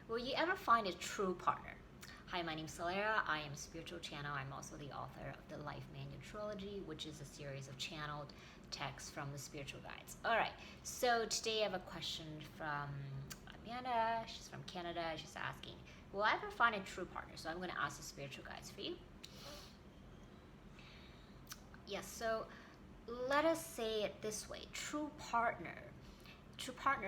Will you ever find a true partner? Hi, my name is Solera. I am a spiritual channel. I'm also the author of the Life Manual Trilogy, which is a series of channeled texts from the spiritual guides. All right, so today I have a question from Amanda. She's from Canada. She's asking, will I ever find a true partner? So I'm going to ask the spiritual guides for you. Yes, so let us say it this way. True partner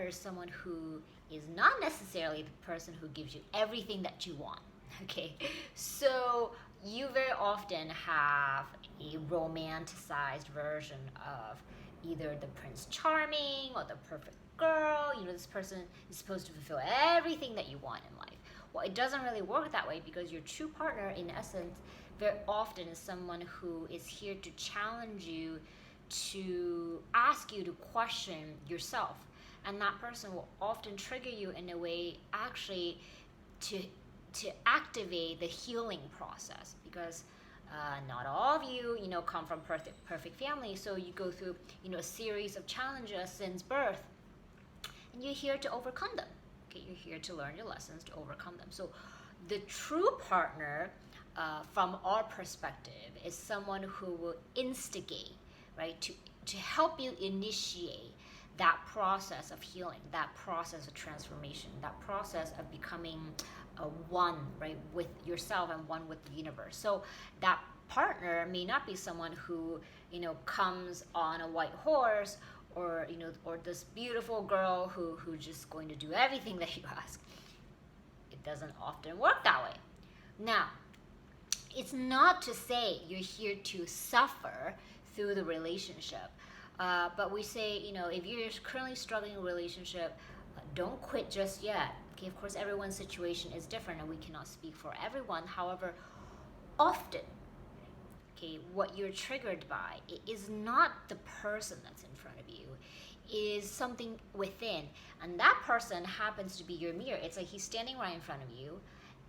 is someone who is not necessarily the person who gives you everything that you want. Okay, so you very often have a romanticized version of either the Prince Charming or the perfect girl. You know, this person is supposed to fulfill everything that you want in life. Well, it doesn't really work that way, because your true partner, in essence, very often is someone who is here to challenge you, to ask you to question yourself. And that person will often trigger you in a way actually to activate the healing process, because not all of you, come from perfect families. So you go through, a series of challenges since birth, and you're here to overcome them. Okay, you're here to learn your lessons, to overcome them. So the true partner, from our perspective, is someone who will instigate, right, to help you initiate that process of healing, that process of transformation, that process of becoming one, right, with yourself and one with the universe. So that partner may not be someone who, comes on a white horse, or or this beautiful girl who's just going to do everything that you ask. It doesn't often work that way. Now, it's not to say you're here to suffer through the relationship. But we say, if you're currently struggling in a relationship, don't quit just yet. Okay, of course, everyone's situation is different, and we cannot speak for everyone. However, often, okay, what you're triggered by is not the person that's in front of you, is something within, and that person happens to be your mirror. It's like he's standing right in front of you,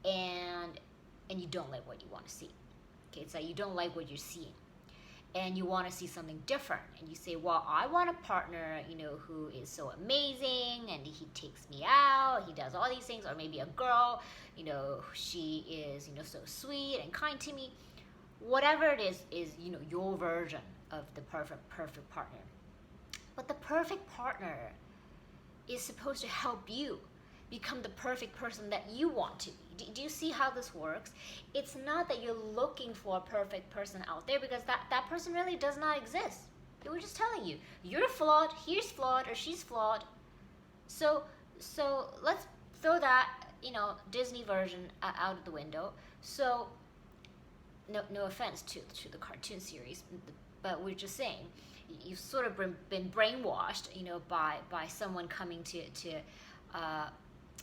and you don't like what you want to see. Okay, it's like you don't like what you're seeing, and you want to see something different, and you say, well, I want a partner, who is so amazing, and he takes me out, he does all these things. Or maybe a girl, she is, so sweet and kind to me. Whatever it is, your version of the perfect partner. But the perfect partner is supposed to help you become the perfect person that you want to be. Do you see how this works? It's not that you're looking for a perfect person out there, because that person really does not exist. They were just telling you, you're flawed, he's flawed, or she's flawed. So let's throw that, Disney version out of the window. So no offense to the cartoon series, but we're just saying, you've sort of been brainwashed, by someone coming to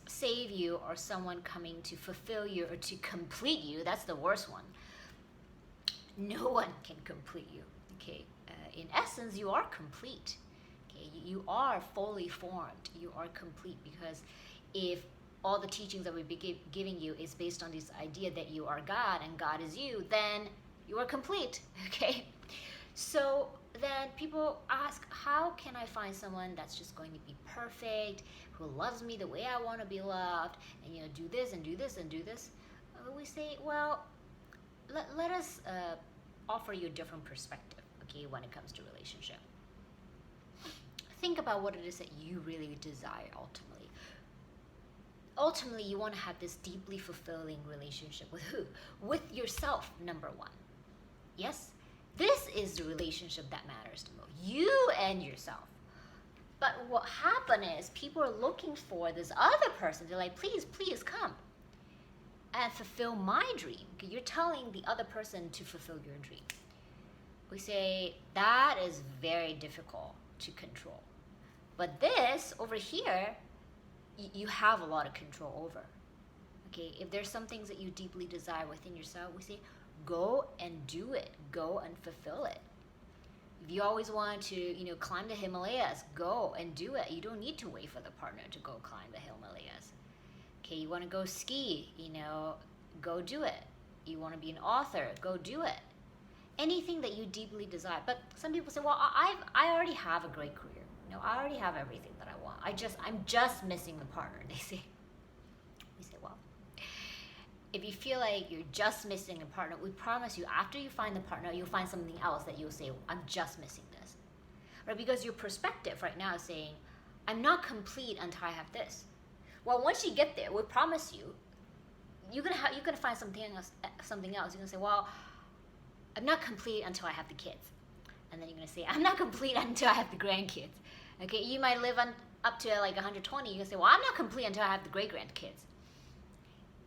save you, or someone coming to fulfill you or to complete you. That's the worst one. No one can complete you. Okay, in essence, you are complete. Okay, you are fully formed. You are complete, because if all the teachings that we've been giving you is based on this idea that you are God and God is you, then you are complete. Okay, so then people ask, how can I find someone that's just going to be perfect, who loves me the way I want to be loved, and do this and do this and do this? We say, well, let us offer you a different perspective, okay, when it comes to relationship. Think about what it is that you really desire ultimately. Ultimately, you want to have this deeply fulfilling relationship with who? With yourself, number one. Yes? This is the relationship that matters the most. You and yourself. But what happened is, people are looking for this other person. They're like, please come and fulfill my dream. You're telling the other person to fulfill your dream. We say that is very difficult to control. But this over here, you have a lot of control over. Okay, if there's some things that you deeply desire within yourself, we say, go and do it. Go and fulfill it. If you always want to, climb the Himalayas, go and do it. You don't need to wait for the partner to go climb the Himalayas. Okay, you want to go ski, go do it. You want to be an author, go do it. Anything that you deeply desire. But some people say, well, I already have a great career. I already have everything that I want. I'm just missing the partner, they say. We if you feel like you're just missing a partner, we promise you after you find the partner, you'll find something else that you'll say, I'm just missing this. Right? Because your perspective right now is saying, I'm not complete until I have this. Well, once you get there, we promise you, you're gonna find something else. You're gonna say, well, I'm not complete until I have the kids. And then you're gonna say, I'm not complete until I have the grandkids. Okay, you might live up to like 120. You're gonna say, well, I'm not complete until I have the great-grandkids.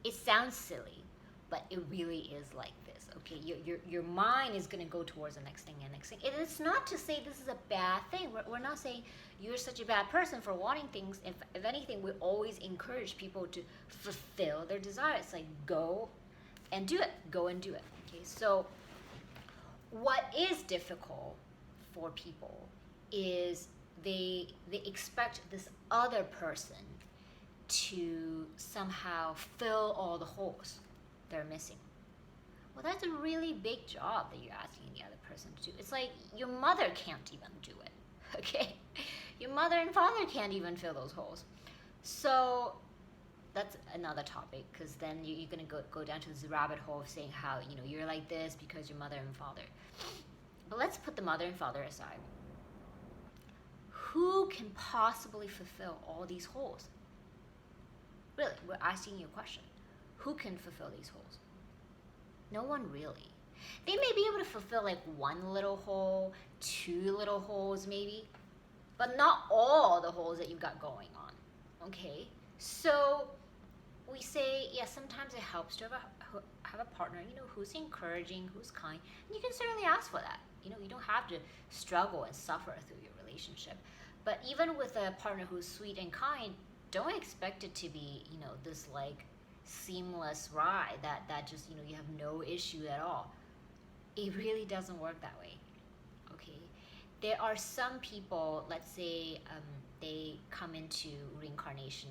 It sounds silly, but it really is like this. Okay, your mind is gonna go towards the next thing and next thing. It's not to say this is a bad thing. We're not saying you're such a bad person for wanting things. If anything, we always encourage people to fulfill their desires. Like go and do it. Go and do it. Okay, so what is difficult for people is they expect this other person to somehow fill all the holes they're missing. Well, that's a really big job that you're asking the other person to do. It's like your mother can't even do it, okay? Your mother and father can't even fill those holes. So that's another topic, because then you're going to go down to this rabbit hole of saying how, you're like this because your mother and father. But let's put the mother and father aside. Who can possibly fulfill all these holes? Really, we're asking you a question. Who can fulfill these holes? No one really. They may be able to fulfill like one little hole, two little holes maybe, but not all the holes that you've got going on, okay? So we say, yeah, sometimes it helps to have a partner, who's encouraging, who's kind, and you can certainly ask for that. You don't have to struggle and suffer through your relationship. But even with a partner who's sweet and kind, don't expect it to be, this like seamless ride that just, you have no issue at all. It really doesn't work that way, okay? There are some people, let's say they come into reincarnation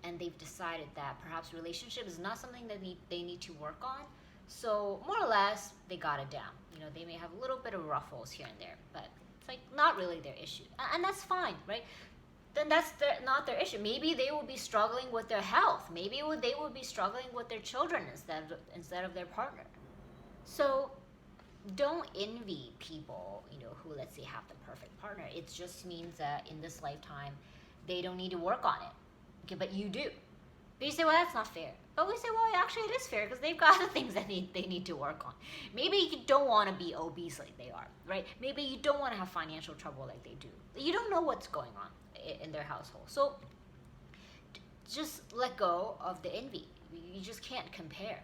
and they've decided that perhaps relationship is not something that they need to work on. So more or less, they got it down. They may have a little bit of ruffles here and there, but it's like not really their issue. And that's fine, right? Then that's not their issue. Maybe they will be struggling with their health. Maybe they will be struggling with their children instead of their partner. So don't envy people, who, let's say, have the perfect partner. It just means that in this lifetime, they don't need to work on it. Okay, but you do. But you say, well, that's not fair. But we say, well, actually, it is fair because they've got the things that they need to work on. Maybe you don't want to be obese like they are, right? Maybe you don't want to have financial trouble like they do. You don't know what's going on in their household. So just let go of the envy. You just can't compare.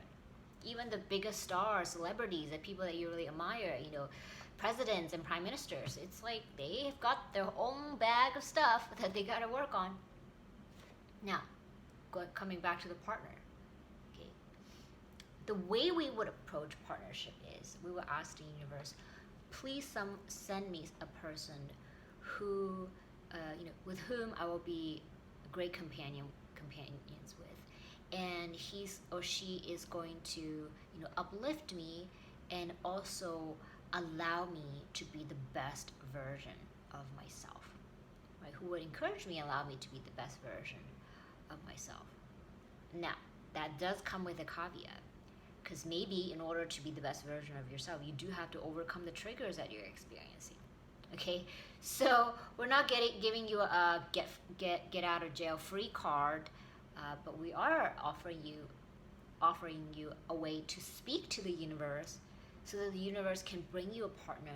Even the biggest stars, celebrities, the people that you really admire, presidents and prime ministers, it's like they've got their own bag of stuff that they got to work on. Now, coming back to the partner, okay? The way we would approach partnership is we will ask the universe, please send me a person who, with whom I will be great companions with, and he's or she is going to, uplift me and also allow me to be the best version of myself, right? Who would encourage me, allow me to be the best version of myself. Now, that does come with a caveat, because maybe in order to be the best version of yourself, you do have to overcome the triggers that you're experiencing. Okay, so we're not giving you a get out of jail free card, but we are offering you a way to speak to the universe, so that the universe can bring you a partner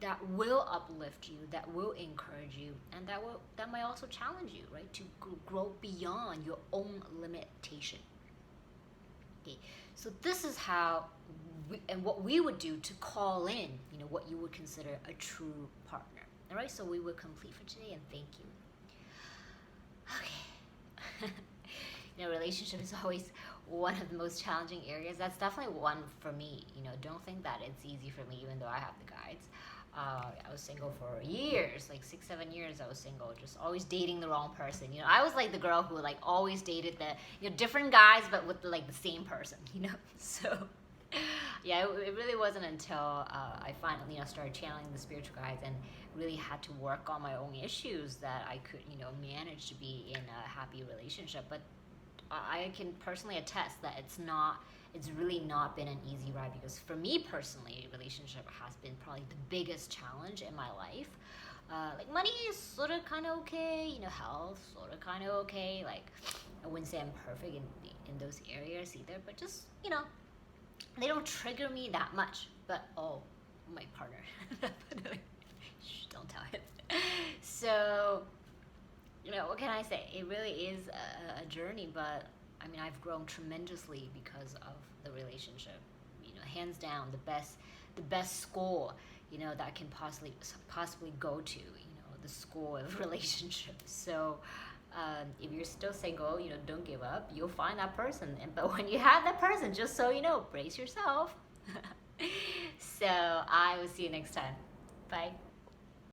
that will uplift you, that will encourage you, and that might also challenge you, right, to grow beyond your own limitation. Okay, so this is how what we would do to call in, what you would consider a true partner. All right, so we will complete for today, and thank you. Okay. Relationship is always one of the most challenging areas. That's definitely one for me. Don't think that it's easy for me, even though I have the guides. I was single for years, like 6-7 years I was single, just always dating the wrong person. I was like the girl who like always dated the different guys but with like the same person, So yeah, it really wasn't until I finally started channeling the spiritual guides and really had to work on my own issues that I could manage to be in a happy relationship. But I can personally attest that it's really not been an easy ride, because for me personally, relationship has been probably the biggest challenge in my life. Like money is sort of kind of okay, health sort of kind of okay. Like I wouldn't say I'm perfect in those areas either, but just they don't trigger me that much. But my partner, shh, don't tell him. So what can I say? It really is a journey, but I mean, I've grown tremendously because of the relationship. Hands down, the best score, that I can possibly go to. The score of relationships. So, if you're still single, don't give up. You'll find that person. But when you have that person, just so you know, brace yourself. So I will see you next time. Bye.